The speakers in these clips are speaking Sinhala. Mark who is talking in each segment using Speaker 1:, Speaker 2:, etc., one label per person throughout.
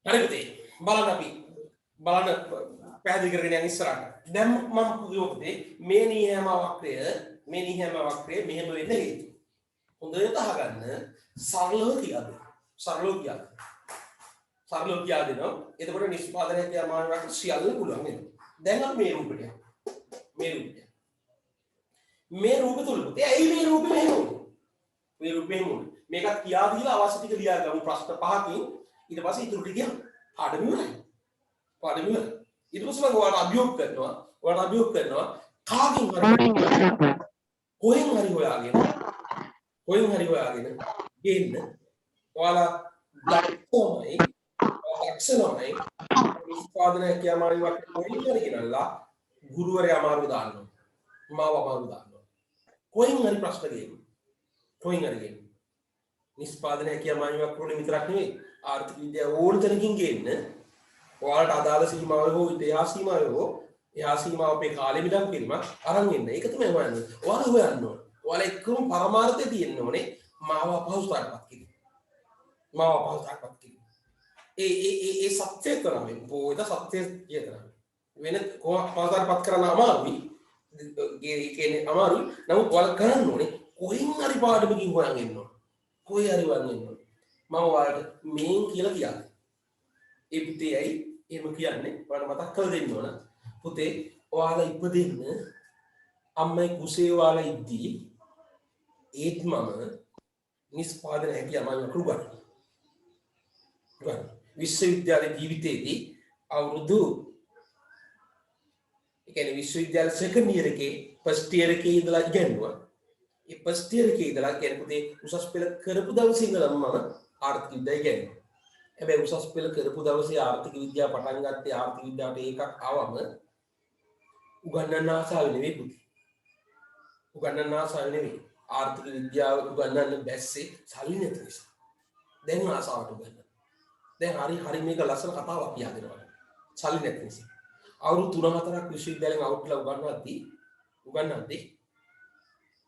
Speaker 1: හරි පුතේ බලන්න අපි බලන්න පැහැදිලි කරගෙන යන ඉස්සරහට. දැන් මම කිව්වා පුතේ මේ නියම වක්‍රය මෙහෙම වෙන්න හේතුව. හොඳට අහගන්න සරලව කියලා දෙන්න. සරලව කියා දෙනවා. එතකොට නිෂ්පාදනය කියන මානවක සියල්ල පුළුවන් වෙනවා. දැන් අපි මේ රූපෙට යමු. මේ රූප තුල පුතේ ඇයි මේ රූපෙ මෙහෙම වුනේ? මේ රූපෙ මෙහෙම වුනේ. මේකත් කියා දීලා අවශ්‍ය ටික ලියා ගමු ප්‍රශ්න පහකින්. ඊට පස්සේ ඉතුරු ටික පාඩම ඉවරයි. ඊට පස්සේ මම ඔයාලට අභියෝග කරනවා කාගෙන් හරි කොහෙන් හරි හොයාගෙන ගේන්න ඔයාලා දක්ෂමයි නිෂ්පාදනය කියමාරි වට කොහෙන් හරි ගෙනල්ලා ගුරුවරයා අමාරු දාන්නවා මාව අමාරු දාන්නවා කොහෙන් හරි ප්‍රශ්න ගේන්න නිෂ්පාදනය කියමාරි වට කොහෙන් විතරක් නෙවෙයි ආර්ථික විද්‍යාව ඕන තැනකින් ගේන්න ඔයාලට අදාළ සීමාව හෝ ඉතිහාස සීමාව හෝ එහා සීමාව අපේ කාලෙ විදම් කිරීමක් අරන් එන්න. ඒක තමයි හොයන්නේ. ඔයාලා හොයන්න ඕන. ඔයාලා එක්කම පරමාර්ථය තියෙන්න ඕනේ මාව අපහසුතාවටපත් කිරීම. ඒ සත්‍ය කරන්නේ පොයිද සත්‍ය කියනවා. වෙන කොහොමද කරන්න අමාරුයි. ඒ කියන්නේ අමාරුයි. නමුත් ඔයාලා කරන්න ඕනේ කොහෙන් හරි පාඩමකින් හොයන් එන්න ඕන. කොහේ හරි හොයන් එන්න ඕන. මම ඔයාලට මේන් කියලා කියන්නේ. ඒ පුතේයි එහෙම කියන්නේ ඔයාලට මතක් කරලා දෙන්න ඕන. පුතේ ඔයාලා ඉපදෙන්න අම්මයි කුසේ ඔයාලා ඉද්දී ඒත් මම නිෂ්පාදන හැකියාව මම කරුගන්න. විශ්වවිද්‍යාලයේ ජීවිතයේදී අවුරුදු ඒ කියන්නේ විශ්වවිද්‍යාල සෙකන්ඩ් ඉයර් එකේ ෆස්ට් ඉයර් එකේ ඉඳලා ඉගෙනුවා. ඒ ෆස්ට් ඉයර් එකේ ඉඳලා කියන්නේ පුතේ උසස් පෙළ කරපු දවසේ ඉඳලා මම ආර්ථික විද්‍යාව ඉගෙනුවා. හැබැයි උසස් පෙළ කරපු දවසේ ආර්ථික විද්‍යාව පටන් ගත්තේ ආර්ථික විද්‍යාවට ඒකක් ආවම උගන්නන්න ආසාව නෙවෙයි පුතේ. ආර්ථික විද්‍යාව උගන්නන්න බැස්සේ සල්ලි නැති නිසා. දැන් ආසාවට උගන්නන්න. දැන් හරි මේක ලස්සන කතාවක් කියා දෙනවා. සල්ලි නැති නිසා. අවුරුදු 3-4ක් විශ්වවිද්‍යාලෙන් අවුට්ලා උගන්නද්දී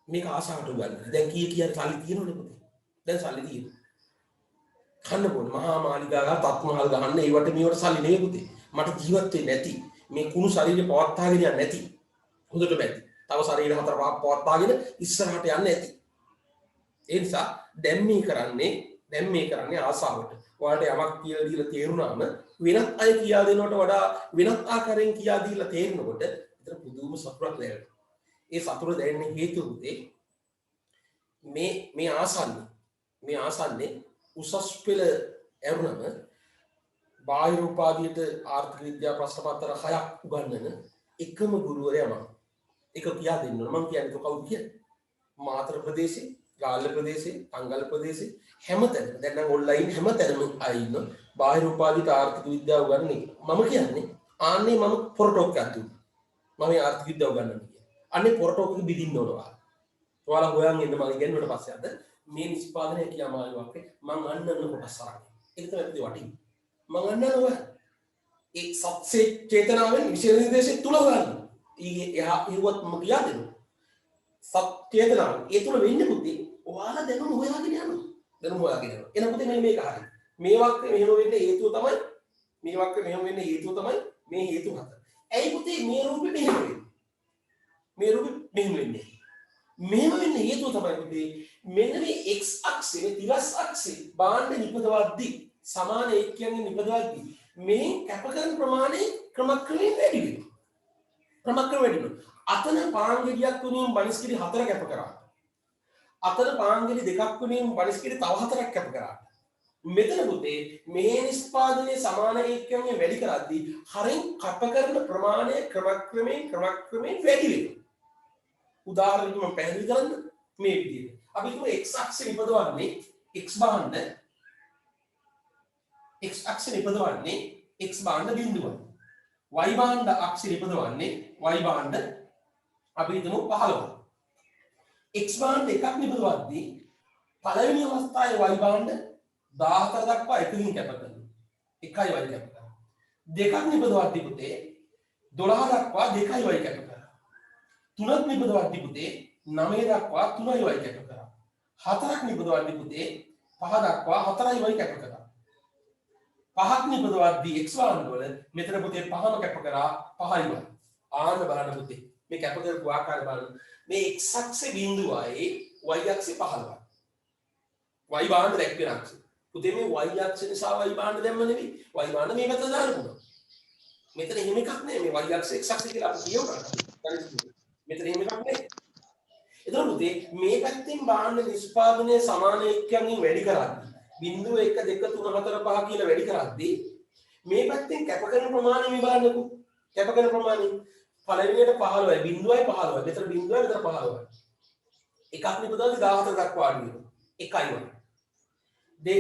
Speaker 1: මේක ආසාවට උගන්නන. දැන් කීයක් සල්ලි තියෙනවනේ පුතේ. දැන් සල්ලි තියෙනවා. කන්න බොන්න මහා මාලිගාව තත්මහල් ගහන්න ඒවට මේවට සල්ලි නෙවෙයි පුතේ. මට ජීවත් වෙන්නේ නැති මේ කුණු ශරීරය පවත්වාගෙන යන්නේ නැති හොඳට බැති. තව ශරීර 4-5 පවත්වාගෙන ඉස්සරහට යන්නේ නැති. ඒ නිසා දැන් මේ කරන්නේ ආසාවට. ඔයාලට යමක් කියලා දීලා තේරුණාම වෙනත් අය කියා දෙනවට වඩා වෙනත් ආකාරයෙන් කියා දීලා තේරෙනකොට විතර පුදුම සතුටක් ලැබෙනවා. ඒ සතුට දැනෙන්න හේතුව උදේ මේ ආසන්නේ උසස් පෙළ ඇරුණම බාහිර උපාධියට ආර්ථික විද්‍යා ප්‍රශ්න පත්‍ර 6ක් උගන්වන එකම ගුරුවරයා මම. ඒක කියා දෙන්න ඕන. මම කියන්නේ කවුද කියන්නේ? මාතර ප්‍රදේශේ, ගාල්ල ප්‍රදේශේ, අංගල ප්‍රදේශේ හැමතැනම දැන් නම් ඔන්ලයින් හැමතැනම අයින බාහිර උපාධියට ආර්ථික විද්‍යාව උගන්වන්නේ. මම කියන්නේ ආන්නේ මම පොරටෝක් ගන්නවා. මම ආර්ථික විද්‍යාව උගන්වන්නේ කියන්නේ. අනේ පොරටෝක් එක බිඳින්න ඕනවා. ඔයාලා හොයන් ඉන්න මම ඉගෙනුවට පස්සේ අද මේ නිෂ්පාදනය කියමාරුවක් මම අන්නන්න කොටස් අරගෙන. ඒක තමයි වටින්නේ. මම අන්නනවා ඒ සත්‍ය චේතනාවෙන් විශේෂ නිර්දේශය තුල ගන්න. එහා ඉරුවත් මම කියා දෙනවා. සත්‍ය චේතනාව ඒ තුල වෙන්නේ පුතේ ඔයාලා දැනුම හොයාගෙන යනවා. එන පුතේ මේක හරියි. මේ වක්‍රේ මෙහෙම වෙන්නේ හේතුව තමයි මේ හේතු හත. ඇයි පුතේ මේ රූපෙ මෙහෙම වෙන්නේ? මෙහෙම වෙන්නේ හේතුව තමයි පුතේ මෙන්න මේ x අක්ෂේ තිරස් අක්ෂේ බාණ්ඩ නිපදවද්දී සමාන ඒකයන්ගෙන් නිපදවද්දී මේ කැප කරන ප්‍රමාණය ක්‍රමක්‍රමයෙන් වැඩි වෙනවා. අතන පාංගෙඩියක් තුනින් බනිස්කිරි 4 කැප කරා. අතන පාංගෙඩි දෙකක් තුනින් බනිස්කිරි තව 4ක් කැප කරා. මෙතන පුතේ මේ නිෂ්පාදනයේ සමාන ඒකයන්ගෙන් වැඩි කරද්දී හරින් කැප කරන ප්‍රමාණය ක්‍රමක්‍රමයෙන් වැඩි වෙනවා. උදාහරණයක් මම පැහැදිලි කරන්න මේ විදිහට. අපි හිතමු x අක්ෂේ නිපදවන්නේ x භාණ්ඩ බිඳුවයි. y භාණ්ඩ අක්ෂේ නිපදවන්නේ y භාණ්ඩ අපි හිතමු 15. x භාණ්ඩ එකක් නිපදවද්දී පළවෙනි අවස්ථාවේ y භාණ්ඩ 14 දක්වා එකකින් කැප කරනවා. එකයි y කැප කරනවා. දෙකක් නිපදවද්දී පුතේ 12 දක්වා 2යි y කැප කරනවා. තුනක් නිපදවද්දී පුතේ 9 දක්වා 3යි y කැප කරනවා. හතරක් නිපදවද්දී පුතේ 5 දක්වා 4යි y කැප කරනවා. පහක් නිපදවද්දී x වාහන වල මෙතන පුතේ පහම කැප කරා 5යි වල. ආන්න බලන්න පුතේ. මේ කැප කරපු ආකාරය බලන්න. මේ x Akshay බිඳුවයි y Akshay 15යි. y බාහන දැක්වෙන අක්ෂය. පුතේ මේ y අක්ෂය නිසා y බාහන දැම්ම නෙවෙයි. y බාහන මේ පැත්තට දාන්න පුළුවන්. මෙතන එහෙම එකක් නෑ. මේ y අක්ෂය x අක්ෂය කියලා අපි කියවනවා. මෙතන එහෙම එකක් නෑ. එතකොට පුතේ මේ පැත්තෙන් බාහන නිෂ්පාදනයේ සමාන එක්කයන්ගෙන් වැඩි කරද්දී 0 1 2 3 4 5 කියලා වැඩි කරද්දී මේ පැත්තෙන් කැප කරන ප්‍රමාණය මේ බලන්නකෝ. කැප කරන ප්‍රමාණය පළවෙනියට 15යි 0යි 15යි. මෙතන 0යි මෙතන 15යි. එකක් නිපදවද්දී 14 දක්වා අඩු වෙනවා. 1යි වගේ.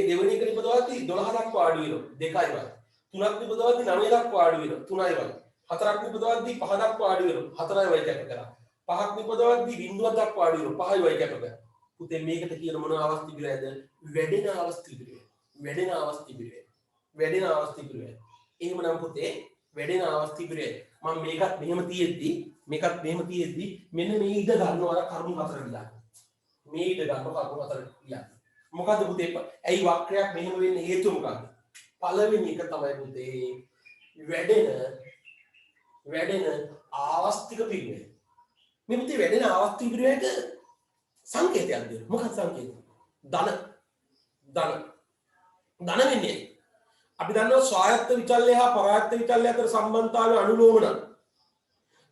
Speaker 1: දෙවෙනි එක නිපදවද්දී 12 දක්වා අඩු වෙනවා. 2යි වගේ. තුනක් නිපදවද්දී 9 දක්වා අඩු වෙනවා. 3යි වගේ. හතරක් නිපදවද්දී 5 දක්වා අඩු වෙනවා. 4යි වගේ කැප කරා. පහක් නිපදවද්දී 0ක් දක්වා අඩු වෙනවා. 5යි වගේ කැප කරා. පුතේ මේකට කියන මොන අවස්ථි පිළිවෙලද? වැඩෙන අවස්ථි පිළිවෙල. වැඩෙන අවස්ථි පිළිවෙල. වැඩෙන අවස්ථි පිළිවෙල. එහෙමනම් පුතේ වැඩෙන අවස්ථි පිළිවෙල. මම මේකත් මෙහෙම තියෙද්දි මෙන්න මේ ඉඩ ගන්නවා කරුණු හතර විලා. මේ ඉඩ ගන්නවා කරුණු හතර විලා. මොකද්ද පුතේ? ඇයි වක්‍රයක් මෙහෙම වෙන්නේ හේතුව මොකද්ද? පළවෙනි එක තමයි පුතේ වැඩෙන ආවස්තික පිළිවෙල. මේ පුතේ වැඩෙන ආවස්තික පිළිවෙලට සංකේතයක් දෙන්න. මොකක්ද සංකේතය? ධන වෙන්නේ. අපි දන්නවා ස්වායත්ත විචල්‍ය හා පරායත්ත විචල්‍ය අතර සම්බන්ධතාවය අනුලෝම නම්.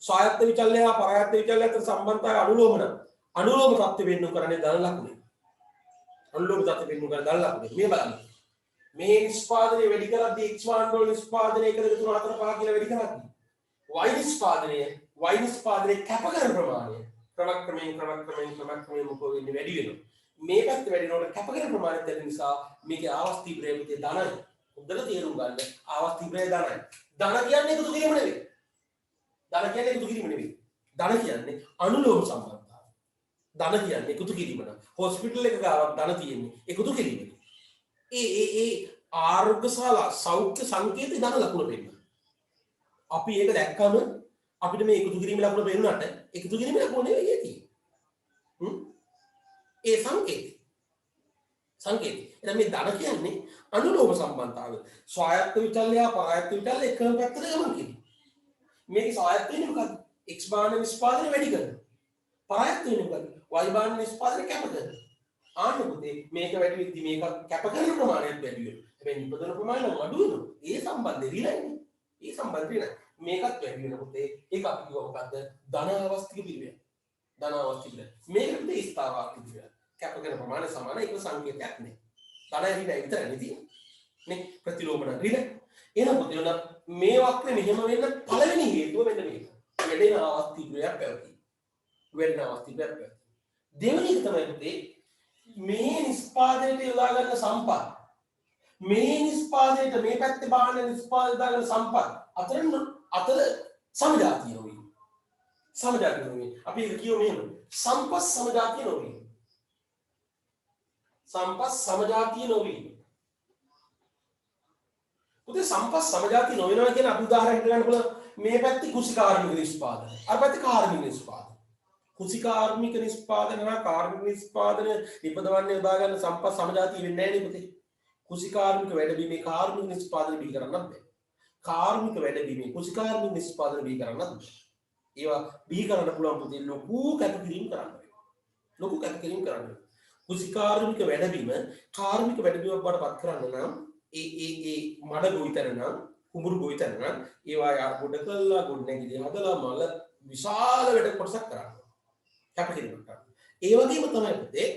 Speaker 1: ස්වායත්ත විචල්‍ය හා පරායත්ත විචල්‍ය අතර සම්බන්ධතාවය අනුලෝම නම්. අනුලෝම තත්ත්වෙ වෙන්නු කරන්නේ ධන ලකුණේ. අනුලෝම තත්ත්වෙ වෙන්නු කරන්නේ ධන ලකුණේ. මේ බලන්න. මේ නිෂ්පාදනය වැඩි කරද්දී x වාහන වල නිෂ්පාදනය 1 2 3 4 5 කියලා වැඩි කරද්දී y නිෂ්පාදනය කැප කරන ප්‍රමාණය ක්‍රමක්‍රමයෙන් මොකෝ වෙන්නේ වැඩි වෙනවා. මේ පැත්ත වැඩි වෙනකොට කැප කරන ප්‍රමාණය වැඩි නිසා මේකේ ආවස්ති ප්‍රේමිතේ ධනයි. හොඳට තේරුම් ගන්න ආවස්ති ප්‍රේ ධනයි. ධන කියන්නේ එකතු කිරීම නෙවෙයි. ධන කියන්නේ අනුලෝම සම්බන්ධතාවය. ධන කියන්නේ එකතු කිරීම නම් හොස්පිටල් එක ගාවක් ධන තියෙන්නේ එකතු කිරීම. ඒ ආරෝග්‍යශාලා සෞඛ්‍ය සංකේතේ ධන ලකුණ පෙන්නනවා. අපි ඒක දැක්කම අපිට මේ එකතු කිරීම ලකුණ පෙන්නුනට එකතු කිරීම ලකුණ නෙවෙයි ඒ තියෙන්නේ. ඒ සංකේතය. එහෙනම් මේ ධන කියන්නේ අනුලෝම සම්බන්ධතාවය. ස්වායත්ත විචල්‍ය හා පරායත්ත විචල්‍ය එකම පැත්තට ගමන් කිරීම. මේකේ ස්වායත්ත වෙන්නේ මොකද්ද? x බාහන නිෂ්පාදනය වැඩි කරනවා. පරායත්ත වෙන්නේ මොකද්ද? y බාහන නිෂ්පාදනය කැප කරනවා. ආන්න පුතේ මේක වැඩි වෙද්දි මේක කැප කරන ප්‍රමාණයත් වැඩි වෙනවා. හැබැයි නිපදවන ප්‍රමාණය අඩු වෙනවා. ඒ සම්බන්ධය රිලයිනේ. ඒ සම්බන්ධය නෑ. මේකත් වැඩි වෙන පුතේ ඒක අපි කියව මොකද්ද? ධන අවස්ථික පිළිවෙල. මේකට පුතේ ස්ථාවාර්ථික පිළිවෙල. කැප කරන ප්‍රමාණය සමාන ඒක සංකේතයක් නේ. ධන රිලයි විතරනේ තියෙන්නේ. නේ ප්‍රතිලෝමන රිලයි. එහෙනම් පුතේ උන මේ වක්‍රේ මෙහෙම වෙන්න පළවෙනි හේතුව මෙන්න මේක. වැඩෙන අවස්ථික පිළිවෙලක් පැවති. දෙවෙනි එක තමයි පුතේ මේ නිෂ්පාදනයට යොදා ගන්න සම්පත්. මේ නිෂ්පාදනයට මේ පැත්තේ බාහන නිෂ්පාදනයට යොදා ගන්න සම්පත් අතර සමජාතිය නොවේ. අපි ඒක කියමු මෙහෙම. සම්පත් සමජාතිය නොවේ. පුතේ සම්පත් සමජාතිය නොවෙනවා කියන අපි උදාහරණයක් ගන්න පුළුවන්. මේ පැත්තේ කුසිකාර්මික නිෂ්පාදන. අර පැත්තේ කාර්මික නිෂ්පාදන. කුසිකාර්මික නිෂ්පාදන හා කාර්මික නිෂ්පාදන නිපදවන්න යොදා ගන්න සම්පත් සමජාතිය වෙන්නේ නැහැ නේ පුතේ. කුසිකාර්මික වැඩබීමේ කාර්මික නිෂ්පාදන බිහි කරන්නත් බැහැ. කාර්මික වැඩබීමේ කුසිකාර්මික නිෂ්පාදන බිහි කරන්නත් බැහැ. ඒවා බිහි කරන්න පුළුවන් පුතේ ලොකු කැපකිරීම කරන්න වෙනවා. කුසිකාර්මික වැඩබීම කාර්මික වැඩබීමක් බවට පත් කරන්න නම් ඒ මඩ ගොවිතැන නම් කුඹුරු ගොවිතැන නම් ඒවා යා ගොඩ කළා ගොඩ නැගිලි හදලා මල විශාල වැඩ කොටසක් කරන්න. කැපකිරීමක් කරන්න. ඒ වගේම තමයි පුතේ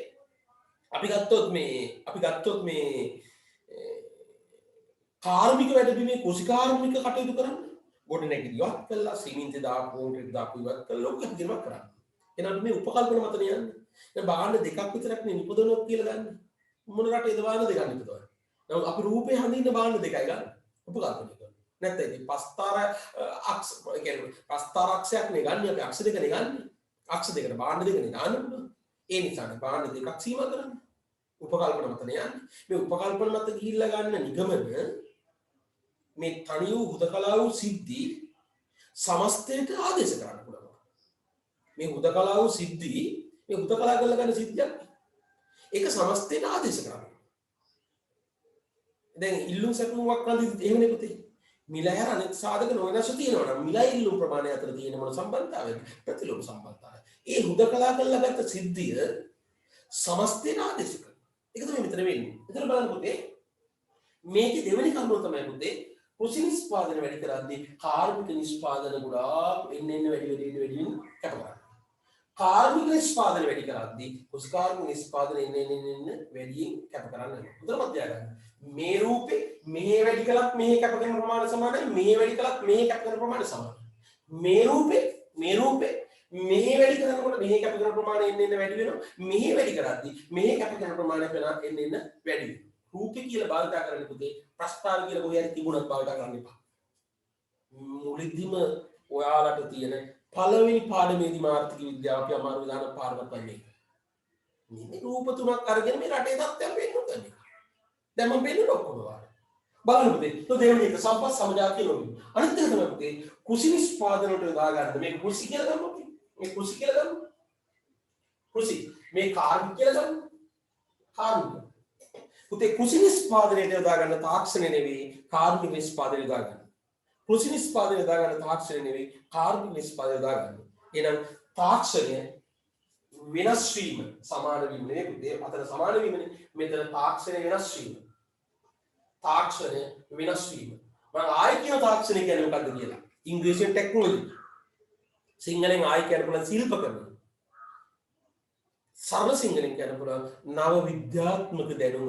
Speaker 1: අපි ගත්තොත් මේ කාර්මික වැඩබීමේ කුසිකාර්මික කටයුතු කරන්න ගොඩ නැගිලිවත් කළා සිමෙන්ති දාපු කොන්ක්‍රීට් දාපු ඉවත් කළා ලොකු කැපකිරීමක් කරන්න. එහෙනම් මේ උපකල්පන මත යන්නේ. දැන් බාහන දෙකක් විතරක් නේ නිපදවනවා කියලා ගන්න. මොන රටේද බාහන දෙකක් නිපදවන්නේ? දැන් අපි රූපේ හඳින්න බාහන දෙකයි ගන්න. උපකල්පන කරනවා. නැත්නම් ඉතින් පස්තර අක්ෂ කියන්නේ පස්තර අක්ෂයක් නේ ගන්න අපි අක්ෂ දෙක නේ ගන්න. අක්ෂ දෙකට බාහන දෙක නේ දාන්න පුළුවන්. ඒ නිසානේ බාහන දෙකක් සීමා කරන්නේ. උපකල්පන මත යන්නේ. මේ උපකල්පන මත ගිහිල්ලා ගන්න නිගමන මේ තනි වූ හුදකලා වූ සිද්ධි සමස්තයට ආදේශ කරන්න පුළුවන්. මේ හුදකලා වූ සිද්ධි මේ හුදකලා කරලා ගන්න සිද්ධියක්. ඒක සමස්තයට ආදේශ කරන්න. දැන් ඉල්ලුම් සැපුමක් කන්දි එහෙමනේ පුතේ. මිල හැර අනෙක් සාධක නොවෙනස් තියෙනවා නම් මිලයි ඉල්ලුම් ප්‍රමාණය අතර තියෙන මොන සම්බන්ධතාවයද? ප්‍රතිලෝම සම්බන්ධතාවය. ඒ හුදකලා කරලා ගත්ත සිද්ධිය සමස්තයෙන් ආදේශ කරනවා. ඒක තමයි මෙතන වෙන්නේ. එතන බලන්න පුතේ මේකේ දෙවෙනි කරුණ තමයි පුතේ කෘෂි නිෂ්පාදන වැඩි කරද්දී කාර්මික නිෂ්පාදන ගොඩාක් එන්න වැඩි කැප කරනවා. කාර්මික නිෂ්පාදන වැඩි කරද්දී කෘෂිකාර්මික නිෂ්පාදන එන්න වැඩියෙන් කැප කරන්න වෙනවා. උදේ මැද ගන්න. මේ රූපේ මේ වැඩි කළත් මේ කැප කරන ප්‍රමාණය සමානයි. මේ වැඩි කළත් මේ කැප කරන ප්‍රමාණය සමානයි. මේ රූපේ මේ වැඩි කරනකොට මේ කැප කරන ප්‍රමාණය එන්න වැඩි වෙනවා. මේ වැඩි කරද්දී මේ කැප කරන ප්‍රමාණය එන්න වැඩි වෙනවා. රූපේ කියලා භාවිත කරන්න පුතේ ප්‍රස්තාව කියලා කොහේ හරි තිබුණත් භාවිත කරන්න එපා. මුලින්දිම ඔයාලට තියෙන පළවෙනි පාඩමේදී ආර්ථික විද්‍යාව අපි අමාරු විධාන පාඩමක් වගේ. මේ රූප තුනක් අරගෙන මේ රටේ තත්ත්වයන් පෙන්වන්නේ. දැන් මම පෙන්වන්න ඔක්කොම වාර. බලන්න පුතේ. તો දෙවෙනි එක සම්පත් සමජාතිය නොවේ. අනිත් එක තමයි පුතේ කුසි නිෂ්පාදන වලට යොදා ගන්න. මේ කුසි කියලා ගමු. මේ කුසි කියලා ගමු. කුසි. මේ කාර්මික කියලා ගමු. කාර්මික. පුතේ කුසි නිෂ්පාදනයට යොදා ගන්න තාක්ෂණය නෙවෙයි කාර්මික නිෂ්පාදනය යොදා ගන්න. කුසි නිෂ්පාදනය යොදා ගන්න තාක්ෂණය නෙවෙයි කාර්මික නිෂ්පාදනය යොදා ගන්න. එහෙනම් තාක්ෂණය වෙනස් වීම සමාන වීම නෙවෙයි පුතේ අතන සමාන වීමනේ මෙතන තාක්ෂණය වෙනස් වීම. තාක්ෂණය වෙනස් වීම. මම ආයි කියන තාක්ෂණය කියන්නේ මොකක්ද කියලා. ඉංග්‍රීසියෙන් ටෙක්නොලොජි. සිංහලෙන් ආයි කියන පුළුවන් ශිල්පකර්ම. සරල සිංහලෙන් කියන පුළුවන් නව විද්‍යාත්මක දැනුම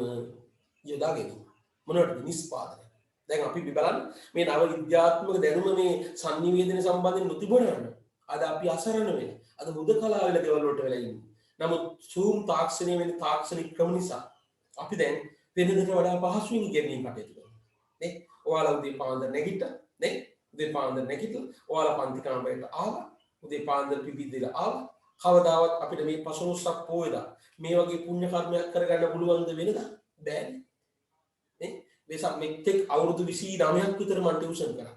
Speaker 1: යොදා ගැනීම. මොනවටද නිෂ්පාදනය. දැන් අපි බලන්න මේ නව විද්‍යාත්මක දැනුම මේ sannivedana සම්බන්ධයෙන් නොතිබුණාම අද අපි අසරණ වෙන්නේ. අද හුදකලා වෙලා ගෙවල් වලට වෙලා ඉන්නේ. නමුත් Zoom තාක්ෂණය වෙන තාක්ෂණික ක්‍රම නිසා අපි දැන් වෙනදට වඩා පහසුවෙන් ඉගෙනීම කටයුතු කරනවා. නේ? ඔයාලා උදේ පාන්දර නැගිට්ටා. නේ? උදේ පාන්දර නැගිටලා ඔයාලා පන්ති කාමරයට ආවා. උදේ පාන්දර පිපිද්දලා ආවා. කවදාවත් අපිට මේ පසළොස්වක පොයදා මේ වගේ පුණ්‍ය කර්මයක් කරගන්න පුළුවන්ද වෙනද? බෑනේ. නේ? වෙසක් මෙතෙක් අවුරුදු 29ක් විතර මම ටියුෂන් කරා.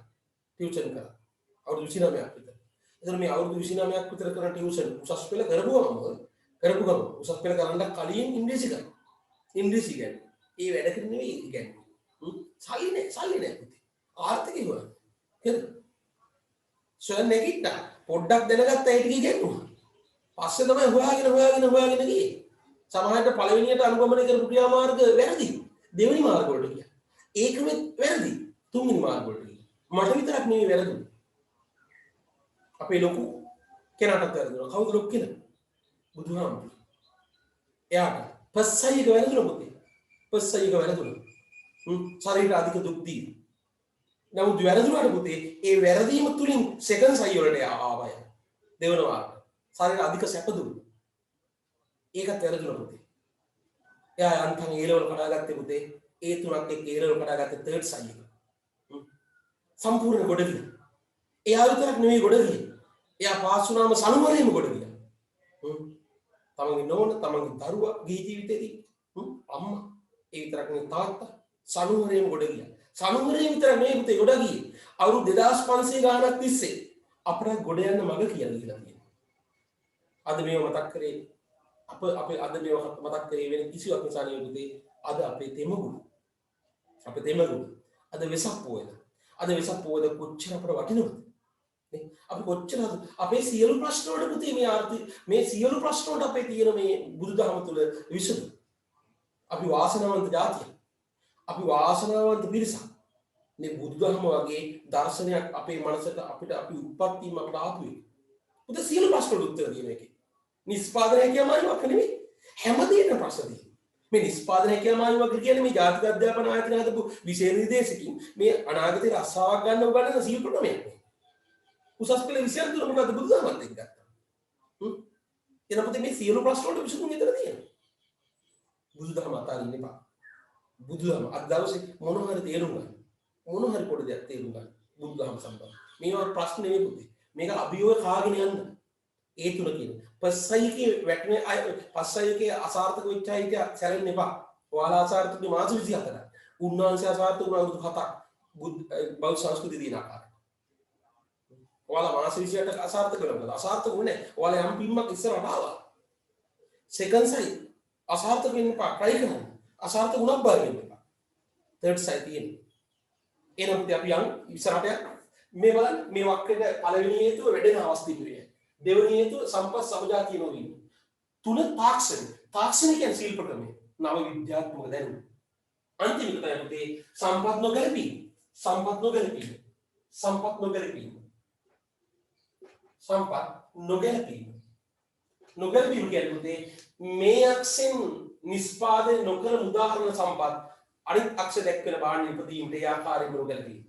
Speaker 1: අවුරුදු 29ක් විතර. එතන මේ අවුරුදු 29ක් විතර කරන ටියුෂන් උසස් පෙළ කරපු ගමන් උසස් පෙළ කරන්න කලින් ඉංග්‍රීසි කරා. ඉංග්‍රීසි ඉගෙන. ඒ වැඩ කරන්නේ නෙවෙයි ඉගෙනන්නේ. සල්ලි නෑ පුතේ. ආර්ථිකය හොයන්න. හරිද? සොයන්න නැගිට්ටා. පොඩ්ඩක් දැනගත්තා ඒ ටික ඉගෙනුවා. පස්සේ තමයි හොයාගෙන ගියේ. සමහරවිට පළවෙනියට අනුගමනය කරපු ක්‍රියාමාර්ග වැරදි. දෙවෙනි මාර්ග වලට ගියා. ඒකෙත් වැරදි. තුන්වෙනි මාර්ග වලට ගියා. මට විතරක් නෙවෙයි වැරදුනේ. අපේ ලොකු කෙනාටත් වැරදුනා. කවුද ලොකු කෙනා? බුදුහාමුදුරුවෝ. එයාට පස්සයික වැරදුනා පුතේ. පස්සයික වැරදුනා. ශරීර අධික දුක් දී. නමුත් වැරදුනාට පුතේ ඒ වැරදීම තුලින් සෙකන්ඩ් සයි වලට ආවය. දෙවන වාර. ශරීර අධික සැප දුන්නා. ඒකත් වැරදුනා පුතේ. එයා අන්තන් ඒ ලෙවල් කඩාගත්තේ පුතේ. ඒ තුනක් එක්ක ඒ ලෙවල් කඩාගත්තේ තර්ඩ් සයි එක. සම්පූර්ණ ගොඩ ගියා. එයා විතරක් නෙවෙයි ගොඩ ගියේ. එයා පාස් වුණාම සනුවරේම ගොඩ ගියා. තමන්ගේ නෝන තමන්ගේ දරුවා ගිහි ජීවිතේදී අම්මා ඒ විතරක් නෙවෙයි තාත්තා සනුවරේම ගොඩ ගියා. සනුවරේ විතරක් නෙවෙයි පුතේ ගොඩ ගියේ. අවුරුදු 2500 ගානක් තිස්සේ අපට ගොඩ යන්න මඟ කියලා දීලා තියෙනවා. අද මේව මතක් කරේ අපේ අද මේව මතක් කරේ වෙන කිසිවක් නිසා නෙවෙයි පුතේ. අද අපේ තෙමගුණ. අද වෙසක් පොයද. අද වෙසක් පොයද කොච්චර අපට වටිනවද? අපි කොච්චරද අපේ සියලු ප්‍රශ්න වලට පුතේ මේ සියලු ප්‍රශ්න වලට අපේ තියෙන මේ බුදුදහම තුළ විසඳුම. අපි වාසනාවන්ත ජාතිය. අපි වාසනාවන්ත පිරිසක්. මේ බුදුදහම වගේ දර්ශනයක් අපේ මනසට අපිට අපි උප්පත්තියම අපට ආපු එක. පුතේ සියලු ප්‍රශ්න වලට උත්තර දෙන එකේ. නිස්පාදනය කියලාමයිවක් නෙමෙයි. හැමදේටම ප්‍රශ්න දෙනවා. මේ නිස්පාදනය කියලාමයිවක් කියන්නේ මේ ජාතික අධ්‍යාපන ආයතන හදපු විශේෂ නිර්දේශකින් මේ අනාගතේ රස්සාවක් ගන්න උගන්නන සීල් ක්‍රමයක්. උසස් පෙළ විෂයන් තුන මොකද බුදුදහමත් එක්ක ගත්තා. එන පුතේ මේ සියලු ප්‍රශ්න වලට විසඳුම් විතර තියෙනවා. බුදුදහම අතාරින්න එපා. බුදුදහම අද දවසේ මොන හරි තේරුම් ගන්න. මොන හරි පොඩි දෙයක් තේරුම් ගන්න. බුදුදහම සම්බන්ධ. මේවා ප්‍රශ්න නෙවෙයි පුතේ. මේක අභියෝග කාගෙන යන්න. ඒ තුන කියන. පස්සයිකේ වැටෙන පස්සයිකේ අසාර්ථක වෙච්ච අය සැලෙන්න එපා. ඔයාලා අසාර්ථක මාස 24ක්. උන්වහන්සේ අසාර්ථක වුණ අවුරුදු 7ක්. බෞද්ධ සංස්කෘතිය දින ආකාරය. ඔයාලා මාස 28ක් අසාර්ථක වෙනවා. අසාර්ථක වුණේ නැහැ. ඔයාලා යම් පිම්මක් ඉස්සරහට ආවා. සෙකන්ඩ් සයි අසාර්ථක වෙන්න එපා. try කරන්න. අසාර්ථක වුණත් බය වෙන්න එපා. third side තියෙන්නේ. එනමුත් අපි යන් ඉස්සරහට මේ බලන්න මේ වක්‍රයේ පළවෙනි හේතුව වැඩෙන අවස්ථි පිළිවෙල. දෙවෙනි හේතුව සම්පත් සමජාතිය නොවීම. තුන තාක්ෂණ. තාක්ෂණ කියන්නේ ශිල්ප ක්‍රමය. නව විද්‍යාත්මක දැනුම. අන්තිමට තමයි සම්පත් නොගැලපීම. සම්පත් නොගැලපීම. සම්පත් නොගැලපීම. සම්පත් නොගැලපීම. නොගැලපීම කියන්නේ මේ අක්ෂෙන් නිෂ්පාදනය නොකරන උදාහරණ සම්පත් අනිත් අක්ෂ දැක්වෙන බාහිර ඉදීමට ඒ ආකාරයෙන්ම නොගැලපීම.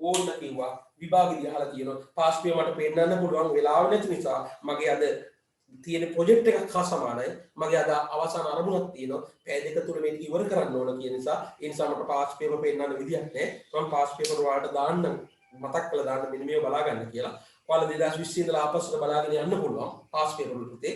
Speaker 1: ඕන්න කිව්වා විභාගෙදී අහලා තියෙනවා පාස්පිය මට පෙන්නන්න පුළුවන් වෙලාව නැති නිසා මගේ අද තියෙන ප්‍රොජෙක්ට් එකක් හා සමානයි. මගේ අද අවසාන අරමුණක් තියෙනවා. පැය දෙක තුන මේක ඉවර කරන්න ඕන කියන නිසා ඒ නිසා මට පාස් පේපර් පෙන්නන්න විදියක් නැහැ. මම පාස් පේපර් වලට දාන්න මතක් කරලා දාන්න මෙන්න මේව බලා ගන්න කියලා. ඔයාලා 2020 ඉඳලා ආපස්සට බලාගෙන යන්න පුළුවන් පාස් පේපර් වලට.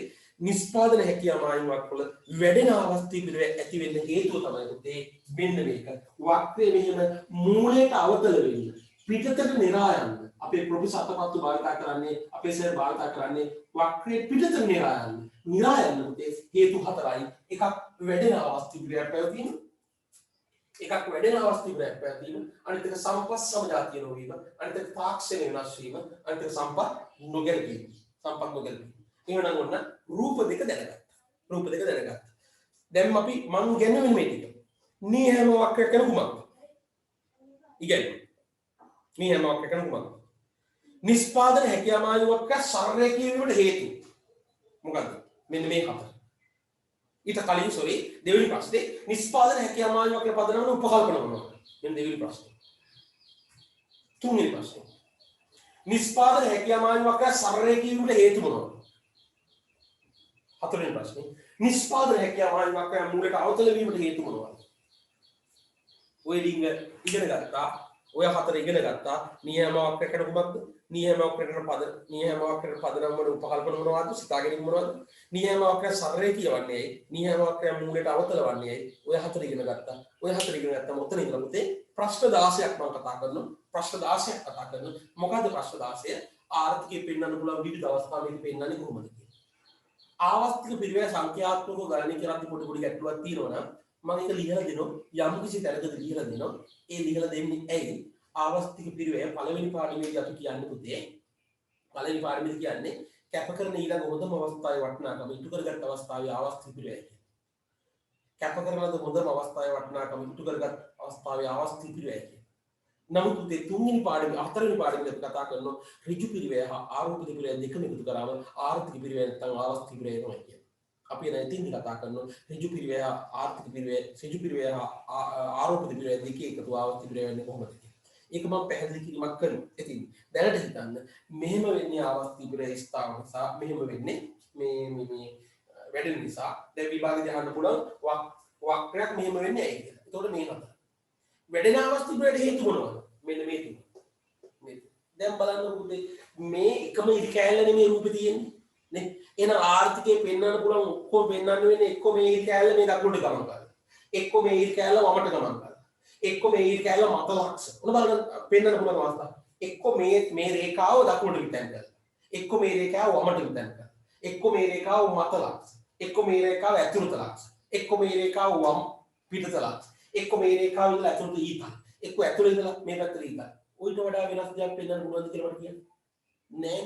Speaker 1: නිෂ්පාදන හැකියාව මායිමක් වල වැඩෙන අවස්ථි පිළිවෙල ඇති වෙන්න හේතුව තමයි පුතේ මෙන්න මේක. වක්‍රයේ මෙහෙම මූලයට අවතල වෙන්න. පිටතට නිරා යන්න. අපේ ප්‍රොෆෙසර් අතපත්තු භාවිතා කරන්නේ අපේ සර් භාවිතා කරන්නේ වක්‍රයේ පිටතට නිරා යන්න. නිරා යන්න පුතේ හේතු හතරයි. එකක් වැඩෙන අවස්ථි පිළිවෙලක් පැවතීම. එකක් වැඩෙන අවස්ථි පිළිවෙලක් පැවතීම. අනිත් එක සම්පත් සමජාතිය නොවීම. අනිත් එක තාක්ෂණය වෙනස් වීම. අනිත් එක සම්පත් නොගැලපීම. සම්පත් නොගැලපීම. එහෙනම් ඔන්න රූප දෙක දැනගත්තා. රූප දෙක දැනගත්තා. දැන් අපි මං ගැනවෙන මේ ටික. නියම වක්‍රයක් කරන කුමක්ද? ඉගෙනගමු. නියම වක්‍රයක් කරන කුමක්ද? නිෂ්පාදන හැකියාව මානව වක්‍ර සරලකී වීමට හේතු. මොකද්ද? මෙන්න මේ හතර. ඊට කලින් සෝරි දෙවෙනි ප්‍රශ්නේ නිෂ්පාදන හැකියාව මානව වක්‍ර පදනම උපකල්පන මොනවද? මෙන්න දෙවෙනි ප්‍රශ්නේ. තුන්වෙනි ප්‍රශ්නේ. නිෂ්පාදන හැකියාව මානව වක්‍ර සරලකී වීමට හේතු මොනවද? හතරවෙනි ප්‍රශ්නේ නිෂ්පාදන හැකියාව මානව වක්‍ර මූලයට අවතල වීමට හේතු මොනවද? ඔය ඩිංග ඉගෙන ගත්තා. ඔය හතර ඉගෙන ගත්තා. නියම වක්‍ර කරන කුමක්ද? නියම වක්‍ර කරන පද නියම වක්‍ර පදනම් වල උපකල්පන මොනවද? සිතාගෙන මොනවද? නියම වක්‍ර සරලේ කියවන්නේ ඇයි? නියම වක්‍ර මූලයට අවතල වන්නේ ඇයි? ඔය හතර ඉගෙන ගත්තා. ඔය හතර ඉගෙන ගත්තම ඔතන ඉඳලා පුතේ ප්‍රශ්න 16ක් මම කතා කරනවා. ප්‍රශ්න 16ක් කතා කරනවා. මොකද්ද ප්‍රශ්න 16? ආර්ථිකය පෙන්වන්න පුළුවන් විවිධ අවස්ථා මේක පෙන්වන්නේ කොහොමද කියලා. ආවස්තික පිරිවෙන සංඛ්‍යාත්මකව ගණනය කරද්දී පොඩි පොඩි ගැටලුවක් තියෙනවා නම් මම ඒක ලියලා දෙනවා. යම් කිසි තැනකදී ලියලා දෙනවා. ඒ ලියලා දෙන්නේ ඇයි? ආවස්තික පිරිවෙන පළවෙනි පාඩමේදී අපි කියන්නේ පුතේ පළවෙනි පාඩමේදී කියන්නේ කැප කරන ඊළඟ හොඳම අවස්ථාවේ වටිනාකම ඉටු කරගත් අවස්ථාවේ ආවස්තික පිරිවෙන. කැප කරන ලද හොඳම අවස්ථාවේ වටිනාකම ඉටු කරගත් අවස්ථාවේ ආවස්තික පිරිවෙන. නමුත් පුතේ තුන්වෙනි පාඩමේ හතරවෙනි පාඩමේදී අපි කතා කරනවා ඍජු පිරිවෙන හා ආරෝපිත පිරිවෙන දෙකම එකතු කරාම ආර්ථික පිරිවෙන නැත්නම් ආවස්තික පිරිවෙන තමයි කියන්නේ. අපි එන ඉතින් කතා කරනවා ඍජු පිරිවෙන ආර්ථික පිරිවෙන ඍජු පිරිවෙන ආරෝපිත පිරිවෙන දෙකේ එකතු ආවස්තික පිරිවෙන වෙන්නේ කොහොමද කියලා. ඒක මම පැහැදිලි කිරීමක් කරනවා. ඉතින් දැනට හිතන්න මෙහෙම වෙන්නේ ආවස්තික පිරිවෙන ස්ථාන නිසා මෙහෙම වෙන්නේ මේ වැඩෙන නිසා දැන් විභාගෙදී අහන්න පුළුවන් වක්‍රයක් මෙහෙම වෙන්නේ ඇයි කියලා. ඒතකොට මේ හතර. වැඩෙන ආවස්තික පිරිවෙන හේතු මොනවද? මෙන්න මේ තුන. මේ දැන් බලන්න පුතේ මේ එකම ඉරි කෑල්ල නෙමෙයි රූපේ තියෙන්නේ. නේ? එහෙනම් ආර්ථිකයේ පෙන්වන්න පුළුවන් ඔක්කොම පෙන්වන්න වෙන්නේ එක්ක මේ ඉරි කෑල්ල මේ දකුණට ගමන් කරනවා. එක්ක මේ ඉරි කෑල්ල වමට ගමන් කරනවා. එක්ක මේ ඉරි කෑල්ල මත ලක්ෂ. මොන බලන්න පෙන්වන්න පුළුවන් අවස්ථාව. එක්ක මේ රේඛාව දකුණට විතැන් කරනවා. එක්ක මේ රේඛාව වමට විතැන් කරනවා. එක්ක මේ රේඛාව මත ලක්ෂ. එක්ක මේ රේඛාව ඇතුළත ලක්ෂ. එක්ක මේ රේඛාව වම් පිටත ලක්ෂ. එක්ක මේ රේඛාව ඉඳලා ඇතුළත ඊතල. එක්ක ඇතුළේ ඉඳලා මේ පැත්තට ඊතල. ඔයිට වඩා වෙනස් දෙයක් පෙන්වන්න පුළුවන්ද කියලා මට කියන්න. නෑ.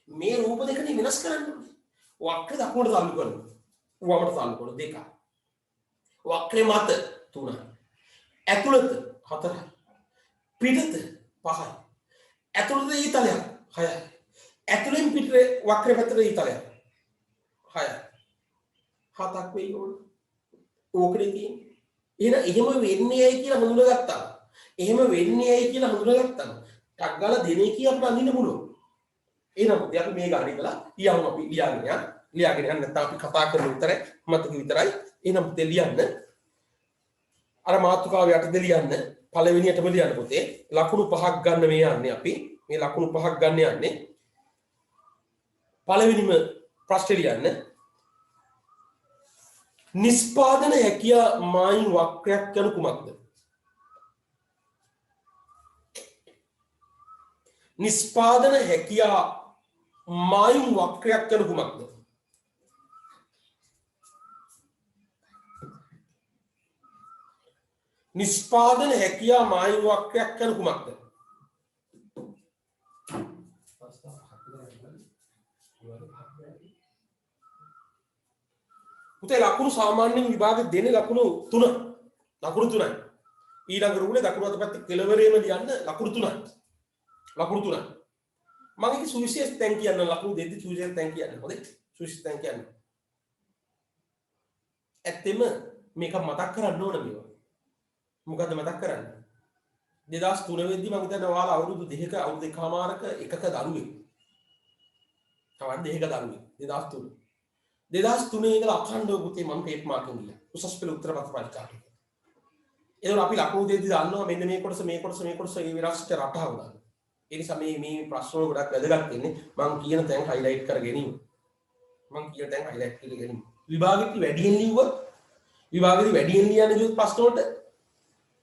Speaker 1: මේ රූප දෙකනේ වෙනස් කරන්න ඕනේ. වක්‍ර දකුණට තල්ලු කරනවා. වමට තල්ලු කරනවා දෙක. වක්‍රේ මත 3යි. ඇතුළත 4යි. පිටත 5යි. ඇතුළත ඊතලයක් 6යි. ඇතුළෙන් පිටේ වක්‍රේ පැත්තට ඊතලයක් 6යි. 7ක් වෙයි ඕන. ඕකනේ තියෙන්නේ. එහෙම වෙන්නේ ඇයි කියලා හඳුනාගත්තා. එහෙම වෙන්නේ ඇයි කියලා හඳුනාගත්තා. ටක් ගාලා දෙනේ කිය අපිට අඳින්න පුළුවන්. එහෙනම් අපි මේ ගාන ඉඳලා ලියමු අපි ලියාගෙන යන්න නැත්නම් අපි කතා කරන විතරයි මතක විතරයි. එහෙනම් පුතේ ලියන්න. අර මාතෘකාව යටතේ ලියන්න. පළවෙනියටම ලියන්න පුතේ. ලකුණු 5ක් ගන්න මේ යන්නේ අපි. මේ ලකුණු 5ක් ගන්න යන්නේ. පළවෙනිම ප්‍රශ්නේ ලියන්න. නිෂ්පාදන හැකියා මායිම් වක්‍රයක් යන කුමක්ද? නිෂ්පාදන හැකියා මායිම් වක්‍රයක් යන කුමක්ද? නිස්පාදන හැකියා මායිම් වක්‍රයක් කරන කුමක්ද? පුතේ ලකුණු සාමාන්‍යයෙන් විභාගෙ දෙන්නේ ලකුණු 3. ලකුණු 3යි. ඊළඟ රුලේ දකුණු අත පැත්තේ කෙළවරේම ලියන්න ලකුණු 3යි. ලකුණු 3යි. මම ඒක සුවිශේෂ තැන් කියන්න ලකුණු දෙද්දි සුවිශේෂ තැන් කියන්න. හොඳේ? සුවිශේෂ තැන් කියන්න. ඇත්තෙම මේක මතක් කරන්න ඕන මේවා. මොකද්ද මතක් කරන්නේ? 2003 වෙද්දි මම හිතන්නේ ඔයාලා අවුරුදු 2ක අවුරුදු 1කමාරක එකක දරුවෙක්. තවත් 2ක දරුවෙක් 2003. 2003 ඉඳලා අඛණ්ඩව පුතේ මම ටේප් මාර්කින් ගියා. උසස් පෙළ උත්තර පත්‍ර පරීක්ෂාවට. ඒතකොට අපි ලකුණු දෙද්දි දන්නවා මෙන්න මේ කොටස මේ විරාශිත රටාව ගන්න. ඒ නිසා මේ ප්‍රශ්න වල ගොඩක් වැදගත් වෙන්නේ මම කියන තැන් හයිලයිට් කර ගැනීම. විභාගෙදි වැඩියෙන් ලියුවොත් විභාගෙදි වැඩියෙන් ලියන්න ගියොත් ප්‍රශ්න වලට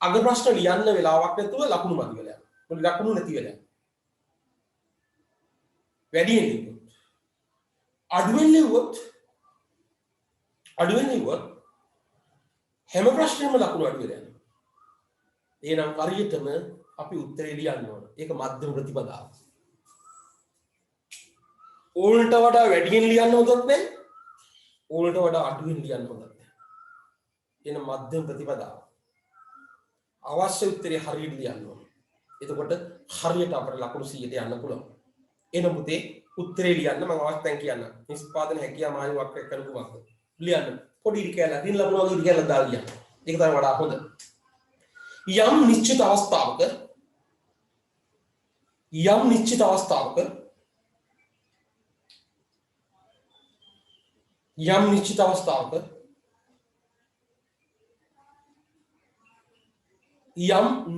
Speaker 1: අග ප්‍රශ්න ලියන්න වෙලාවක් නැතුව ලකුණු මදි වෙලා යනවා. මොකද ලකුණු නැති වෙලා යනවා. වැඩියෙන් ලියුවොත් අඩුවෙන් ලියුවොත් හැම ප්‍රශ්නෙම ලකුණු අඩු වෙලා යනවා. එහෙනම් හරියටම අපි උත්තරේ ලියන්න ඕන. ඒක මධ්‍යම ප්‍රතිපදාව. ඕනට වඩා වැඩියෙන් ලියන්න හොඳත් නැහැ. ඕනට වඩා අඩුවෙන් ලියන්න හොඳත් නැහැ. එන මධ්‍යම ප්‍රතිපදාව. අවශ්‍ය උත්තරේ හරියට ලියන්න ඕන. එතකොට හරියට අපිට ලකුණු 100ට යන්න පුළුවන්. එන පුතේ උත්තරේ ලියන්න මම අවශ්‍ය තැන් කියන්න. නිෂ්පාදන හැකියා මායි වක්‍රයක් කරන කුමක්ද? ලියන්න. පොඩි ඉරි කැලක් දින ලකුණු වගේ ඉරි කැලක් දාලා ලියන්න. ඒක තමයි වඩා හොඳ. යම්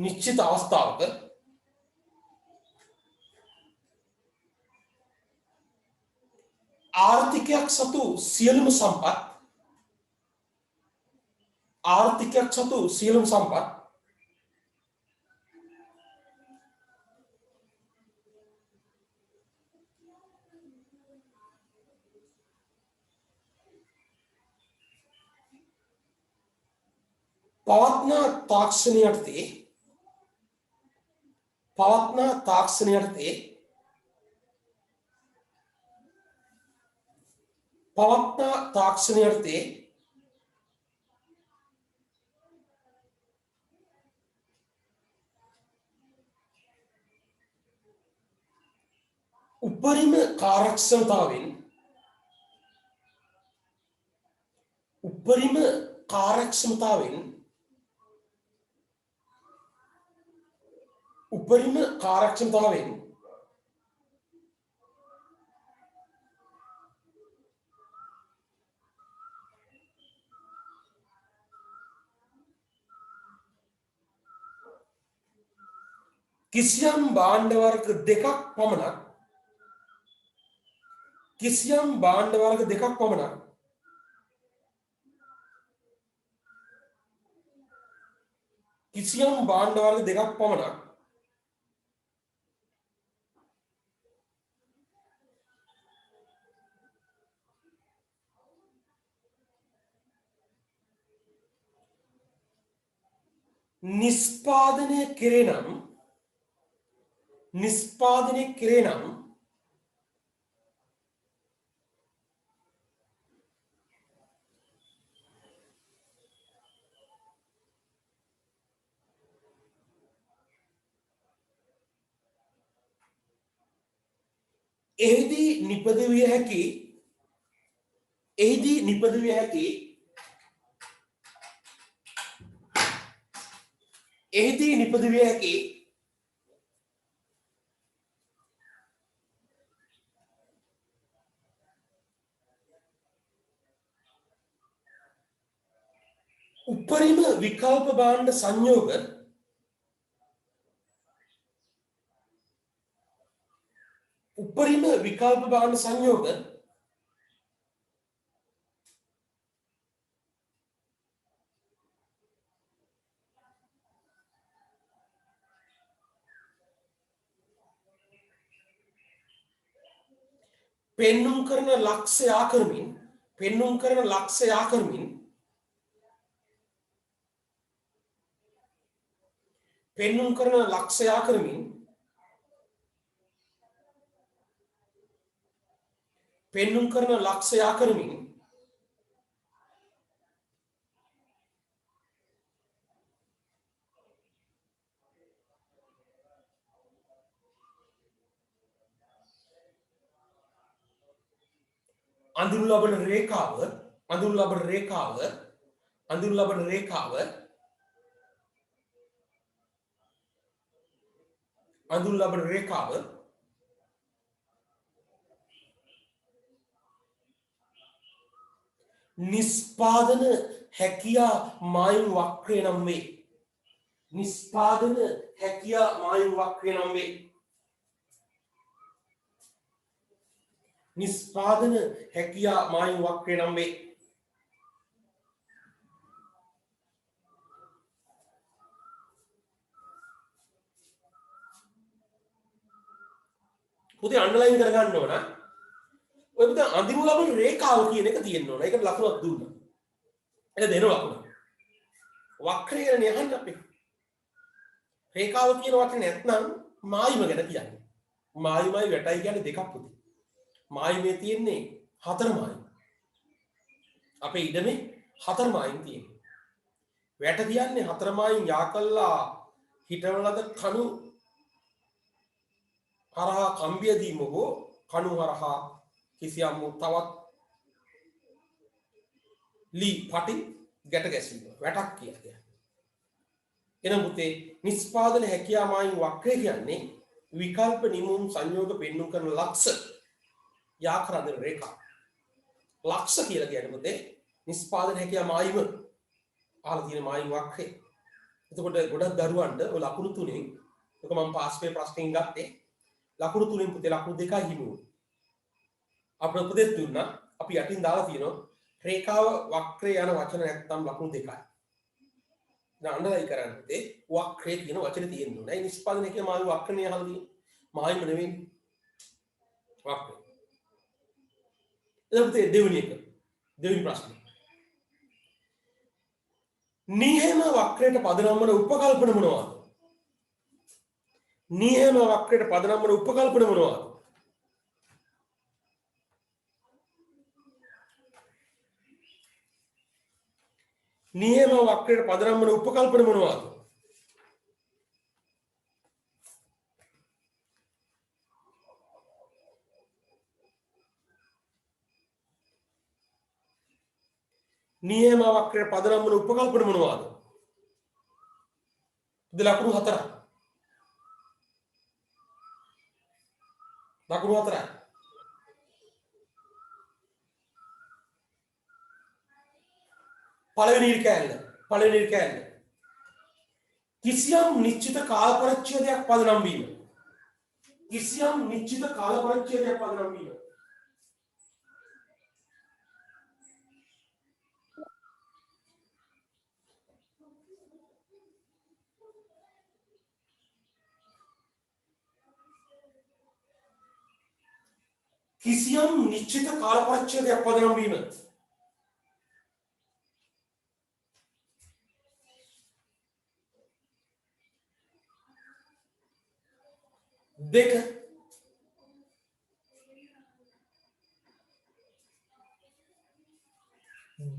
Speaker 1: නිශ්චිත අවස්ථාවක ආර්ථිකයක් සතු සියලුම සම්පත් පවත්නා තාක්ෂණය යටතේ උපරිම කාර්යක්ෂමතාවෙන් කිසියම් භාණ්ඩ වර්ග දෙකක් පමණක් නිෂ්පාදනය කෙරේ නම් එහිදී නිපදවිය හැකි උපරිම විකල්ප භාණ්ඩ සංයෝග පෙන්නුම් කරන ලක්ෂයා කරමින් පෙන්නුම් කරන ලක්ෂයා කරමින් පෙන්නුම් කරන ලක්ෂයා කරමින් අඳුරු ලබන රේඛාව අඳුරු ලබන රේඛාව අඳුරු ලබන රේඛාව අඳුරු ලබන රේඛාව නිස්පාදන හැකියා මායිම් වක්‍රය නම් වේ. නිස්පාදන හැකියා මායිම් වක්‍රය නම් වේ. නිස්පාදන හැකියා මායිම් වක්‍රය නම් වේ. පුතේ අන්ඩර්ලයින් කරගන්න ඕන. ඔය පුතේ අඳිනු ලබන රේඛාව කියන එක තියෙන්න ඕන. ඒකට ලකුණක් දුන්නා. ඒක දෙන ලකුණ. වක්‍රය ගැන යහන්න අපි. රේඛාව කියන වචනේ නැත්නම් මායිම ගැන කියන්නේ. මායිමයි වැටයි කියන්නේ දෙකක් පුතේ. මායිමේ තියෙන්නේ හතර මායිම්. අපේ ඉඩමේ හතර මායිම් තියෙනවා. වැට කියන්නේ හතර මායිම් යා කළා හිටවලද කණු හරහා කම්බිය දීම හෝ කණු හරහා කිසියම් තවත් ලී පටි ගැට ගැසීම වැටක් කියලා කියන්නේ. එනම් පුතේ නිස්පාදන හැකියා මායිම් වක්‍රය කියන්නේ විකල්ප නිමුම් සංයෝග පෙන්නුම් කරන ලක්ෂ යාකරන රේඛා. ලක්ෂ කියලා කියන්නේ පුතේ නිස්පාදන හැකියා මායිම අහලා තියෙන මායිම් වක්‍රය. එතකොට ගොඩක් දරුවන්ට ඔය ලකුණු තුනෙන් ඒක මම පාස් පේ ප්‍රශ්නෙන් ගත්තේ ලකුණු තුනෙන් පුතේ ලකුණු දෙකයි හිමු. අපිට උපදෙස් දුන්නා අපි යටින් දාලා තියෙනවා රේඛාව වක්‍රය යන වචන නැත්තම් ලකුණු දෙකයි. දැන් අන්ඩර්ලයින් කරන්න පුතේ වක්‍රය කියන වචනේ තියෙන්න ඕනේ. ඒ නිස්පාදනය කියන මායිම් වක්‍රනේ අහලා තියෙන්නේ. මායිම් නෙවෙයි වක්‍රය. එතකොට දෙවෙනි එක දෙවෙනි ප්‍රශ්නේ. නියම වක්‍රයට පදනම් වන උපකල්පන මොනවාද? නියම වක්‍රයට පදනම් වන උපකල්පන මොනවාද? නියම වක්‍රයට පදනම් වන උපකල්පන මොනවාද? නියම වක්‍රයට පදනම් වන උපකල්පන මොනවාද? ලකුණු හතරක්. ලකුණු හතරක්. පළවෙනි කෑල්ල කිසියම් නිශ්චිත කාල පරිච්ඡේදයක් පදනම් වීම. කිසියම් නිශ්චිත කාල පරිච්ඡේදයක් පදනම් වීම. කිසියම් නිශ්චිත කාල පරිච්ඡේදයක් පදනම් වීම. දෙක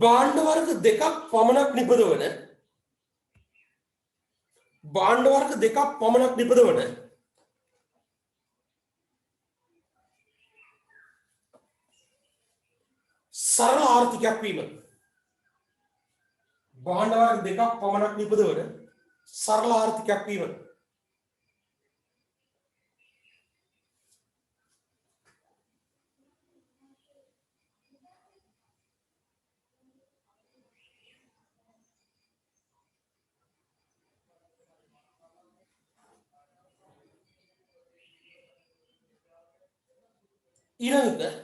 Speaker 1: භාණ්ඩ වර්ග දෙකක් පමණක් නිපදවන සරල ආර්ථිකයක් වීම. භාණ්ඩ වර්ග දෙකක් පමණක් නිපදවන සරල ආර්ථිකයක් වීම. ඊළඟට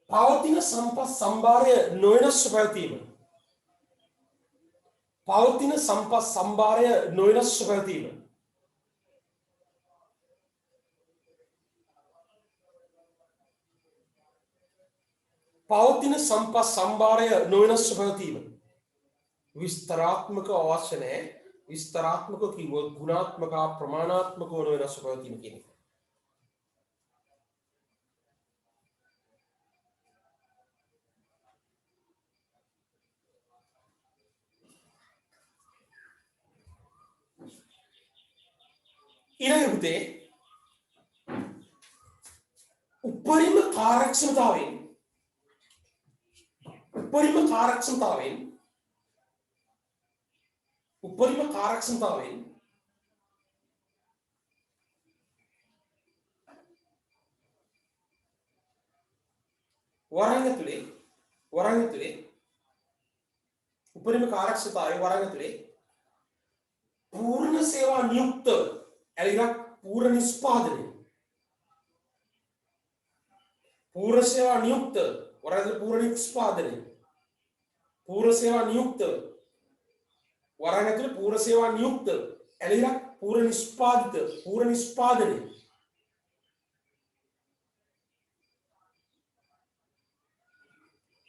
Speaker 1: පවතින සම්පත් සම්භාරය නොවෙනස්ව පැවතීම. පවතින සම්පත් සම්භාරය නොවෙනස්ව පැවතීම. පවතින සම්පත් සම්භාරය නොවෙනස්ව පැවතීම. විස්තරාත්මක අවශ්‍ය නැහැ. විස්තරාත්මක කිව්වොත් ගුණාත්මක ප්‍රමාණාත්මක වන වෙනස්ව පවතින කියන එක. ඊළඟ පුතේ උපරිම කාර්යක්ෂමතාවයෙන් වරහන් ඇතුලේ උපරිම කාර්යක්ෂමතාවයේ වරහන් ඇතුලේ पूर्ण सेवा नियुक्त ඇලිරක් पूर्ण निष्पादනය पूर्ण सेवा नियुक्त वरांगल पूर्ण निष्पादनය पूर्ण सेवा नियुक्त वरांगल पूर्ण सेवा नियुक्त ඇලිරක් पूर्ण निष्पादनය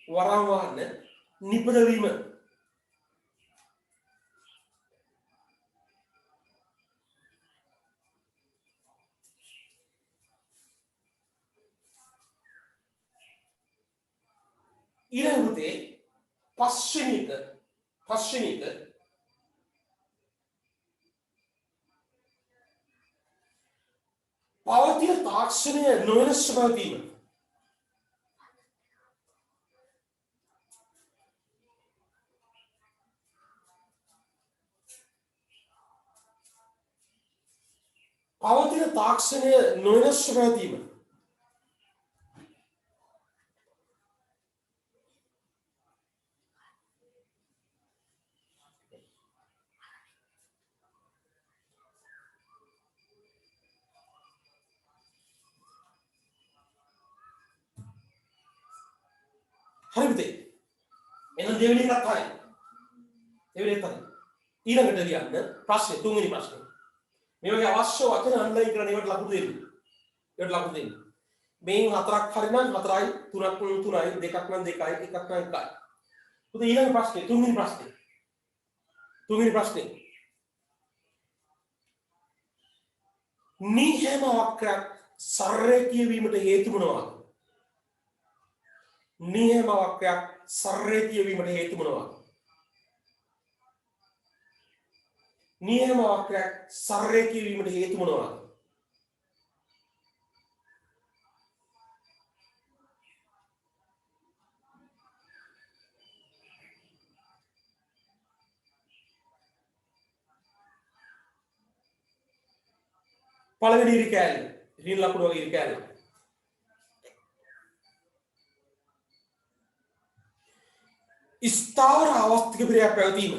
Speaker 1: වරම් වාහන නිපදවීම ඊළඟ පුතේ පස්වෙනි එක පවතින තාක්ෂණය නොවෙනස්ව පවතීම හරි පුතේ එහෙනම් දෙවෙනි එකත් හරි ඊළඟට ලියන්න ප්‍රශ්නේ තුන්වෙනි ප්‍රශ්නේ මේ වගේ අවශ්‍ය වචන අන්ලයින් කරන්න ඒවට ලකුණු දෙන්න මේන් හතරක් හරි නම් 4යි තුනක් නම් 3යි දෙකක් නම් 2යි එකක් නම් 1යි පුතේ ඊළඟ ප්‍රශ්නේ තුන්වෙනි ප්‍රශ්නේ නිහම වක්‍රයක් සරලකීය වීමට හේතු මොනවාද නිහම වක්‍රයක් සරලකීය වීමට හේතු මොනවාද නියම වක්‍රයක් සරලකීය වීමට හේතු මොනවාද පළවෙනි ඉරි කෑල්ල රින් ලකුණු වගේ ඉරි කෑල්ල ස්ථාවර ආවස්තික ප්‍රියක් පැවතීම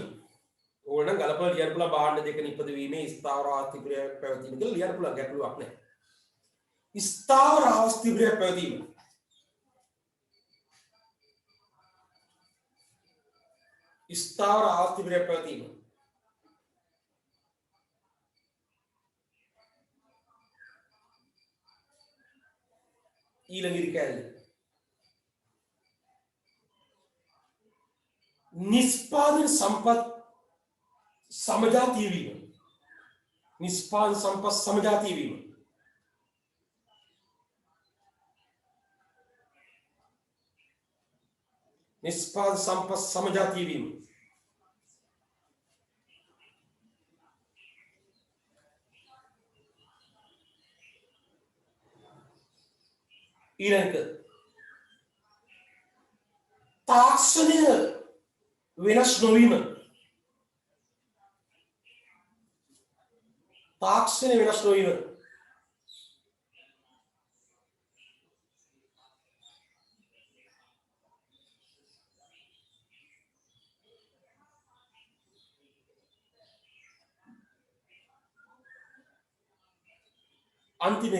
Speaker 1: ඕනනම් ගලපලා ලියන්න පුළුවන් භාණ්ඩ දෙක නිපදවීමේ ස්ථාවර ආවස්තික ප්‍රියක් පැවතීම කියලා ලියන්න පුළුවන් ගැටලුවක් නැහැ ස්ථාවර ආවස්තික ප්‍රියක් පැවතීම ඊළඟ ඉරි කෑල්ල නිෂ්පාදන සම්පත් समजातीय වීම නිෂ්පාදන සම්පත් समजातीय වීම निष्पादन संपत्ति समझाती भी ताक्षणीय विनाश नवीन ताक्षणीय विनाश नवीन अंतिम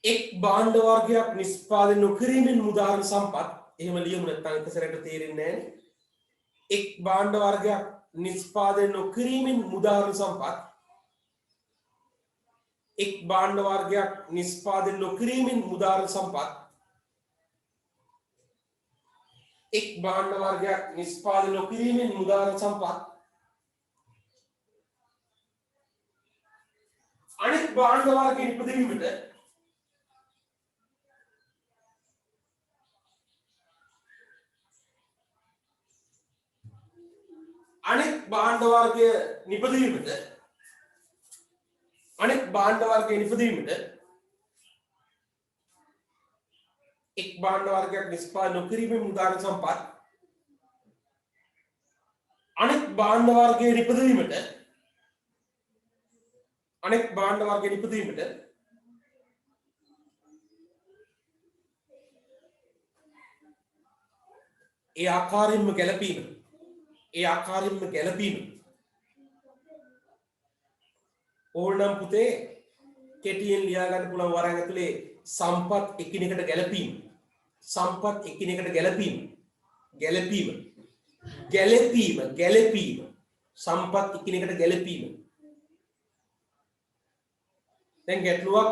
Speaker 1: एक भांड वर्गයක් නිෂ්පාදනය නොකිරීමෙන් මුදාන සම්පත් එහෙම ලියමු නැත්නම් එක සැරේට තේරෙන්නේ නැහැ එක් භාණ්ඩ වර්ගයක් නිෂ්පාදනය නොකිරීමෙන් මුදාන සම්පත් එක් භාණ්ඩ වර්ගයක් නිෂ්පාදනය නොකිරීමෙන් මුදාන සම්පත් එක් භාණ්ඩ වර්ගයක් නිෂ්පාදනය නොකිරීමෙන් මුදාන සම්පත් අනෙක් භාණ්ඩ වර්ගයේ නිපදවීමට අනෙක් භාණ්ඩ වර්ගයේ නිපදවීමට අනෙක් භාණ්ඩ වර්ගයේ නිපදවීමට එක් භාණ්ඩ වර්ගයක් නිෂ්පාදනය නොකිරීමේ මුදාන සම්පත් අනෙක් භාණ්ඩ වර්ගයේ නිපදවීමට අනෙක් භාණ්ඩ වර්ගයේ නිපදවීමට ඒ ආකාරයෙන්ම ගැළපීම ඕනනම් පුතේ කෙටියෙන් ලියා ගන්න පුළුවන් වරන් ඇතුලේ සම්පත් එකිනෙකට ගැළපීම සම්පත් එකිනෙකට ගැළපීම සම්පත් එකිනෙකට ගැළපීම දැන් ගැටලුවක්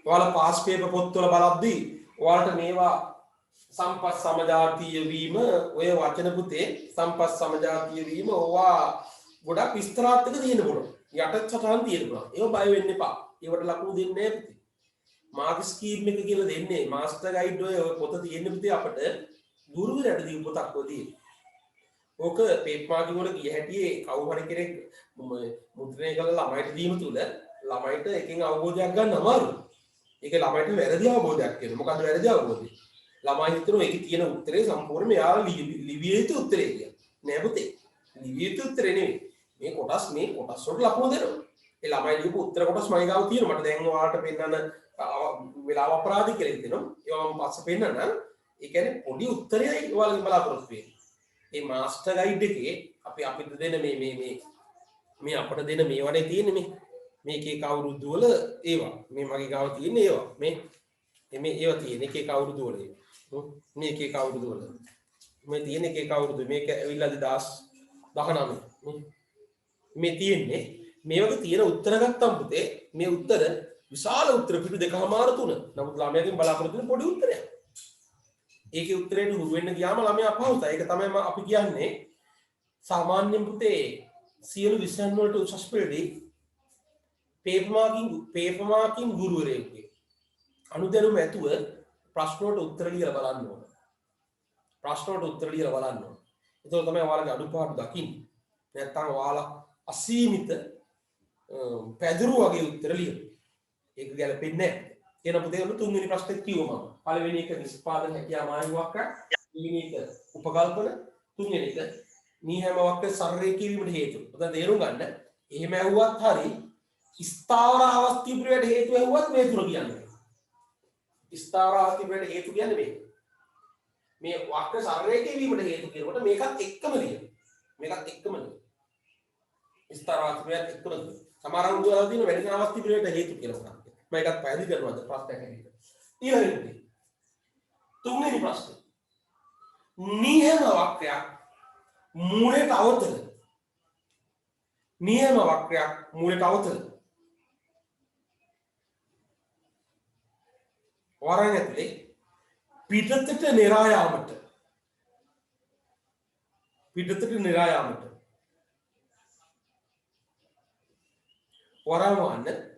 Speaker 1: ඔයාලා පාස් පේපර් පොත්වල බලද්දී ඔයාලට මේවා සම්පත් සමජාතීය වීම ඔය වචන පුතේ සම්පත් සමජාතීය වීම ඕවා ගොඩක් විස්තරාත්මක තියෙන්න පුළුවන් යට සටහන් තියෙන්න පුළුවන් ඒව බය වෙන්න එපා ඒවට ලකුණු දෙන්නේ නැහැ පුතේ මාක් ස්කීම් එක කියලා දෙන්නේ මාස්ටර් ගයිඩ් ඔය පොත තියෙන්න පුතේ අපිට දුර්විරට දී පොතක් ඔදී ඕක පේපර් මාකින් වල ගිය හැටියේ කවුරු හරි කෙනෙක් මුද්‍රණය කරලා ළමයිට දීම තුල ළමයිට එකෙන් අවබෝධයක් ගන්න අමාරුයි ඒක ළමයිට වැරදි අවබෝධයක් වෙනවා මොකද්ද වැරදි අවබෝධය ළමයි හිතනවා ඒකේ තියෙන උත්තරේ සම්පූර්ණ මෙයාලා ලිවිය යුතු උත්තරේ කියලා නෑ පුතේ ලිවිය යුතු උත්තරේ නෙවෙයි මේ කොටස් වලට ලකුණු දෙනවා ඒ ළමයි ලියපු උත්තර කොටස් මයි ගාව තියෙනවා මට දැන් ඔයාලට පෙන්නන්න වෙලාව අපරාධ කියලා හිතෙනවා ඒවා මම පස්සේ පෙන්නන්න ඒ කියන්නේ පොඩි උත්තරයයි ඔයාලගෙන් බලාපොරොත්තු වෙන්නේ මේ මාස්ටර් ගයිඩ් එකේ අපි අපිට දෙන මේ අපිට දෙන මේවනේ තියෙන්නේ මේකේ අවුරුදු වල ඒවා මේ මගේ ගාව තියෙන ඒවා මේ ඒවා තියෙන එකේ අවුරුදු වල මේකේ අවුරුදු වල මේ තියෙන එකේ අවුරුදු මේක ඇවිල්ලා 2019 මේ තියෙන්නේ මේ වගේ තියෙන උත්තර ගත්තම් පුතේ මේ උත්තර විශාල උත්තර පිටු දෙකමාර තුන නමුත් ළමයාගෙන් බලාපොරොත්තු වෙන පොඩි උත්තරයක් ඒකේ උත්තරේට හුරු වෙන්න ගියාම ළමයා අපහසුයි ඒක තමයි අපි කියන්නේ සාමාන්‍යයෙන් පුතේ සියලු විෂයන් වලට උසස් පෙළදී පේපර් මාකින් ගුරුවරයෙක්ගේ අනුදැනුම ඇතුව ප්‍රශ්න වලට උත්තර ලියලා බලන්න ඕන. එතකොට තමයි ඔයාලගේ අඩුපාඩු දකින්නේ. නැත්නම් ඔයාලා අසීමිත පැදුරු වගේ උත්තර ලියන. ඒක ගැලපෙන්නේ නැහැ. එන පුතේ තුන්වෙනි ප්‍රශ්නෙත් කිව්වා මම. පළවෙනි එක නිෂ්පාදන හැකියාව මානවක, දෙවෙනි එක උපකල්පන, තුන්වෙනි එක නීහැමවක්ක සරලීකී වීමට හේතු. ඔතන තේරුම් ගන්න. එහෙම ඇහුවත් හරි ස්ථාවරාවස්ති ප්‍රවේට හේතු ඇහුවත් මේ තුන කියන්නේ. ස්ථාවරාවස්ති ප්‍රවේට හේතු කියන්නේ මේ වක්ක සරලීකී වීමට හේතු කියනකොට මේකත් එක්කම ලියන. ස්ථාවරාවස්ති ප්‍රවේට එක්කම සමහර උදාහරණ දින වැඩි අවස්ති ප්‍රවේට හේතු කියලා. මම එකක් පැහැදිලි කරනවාද ප්‍රශ්නයක් හැටියට. ඊළඟට තුන්වෙනි ප්‍රශ්නේ. නියම වක්‍රයක් මූලයට අවතල. වරන් ඇතුලේ පිටතට නිරා යාමට. වරන් වන්න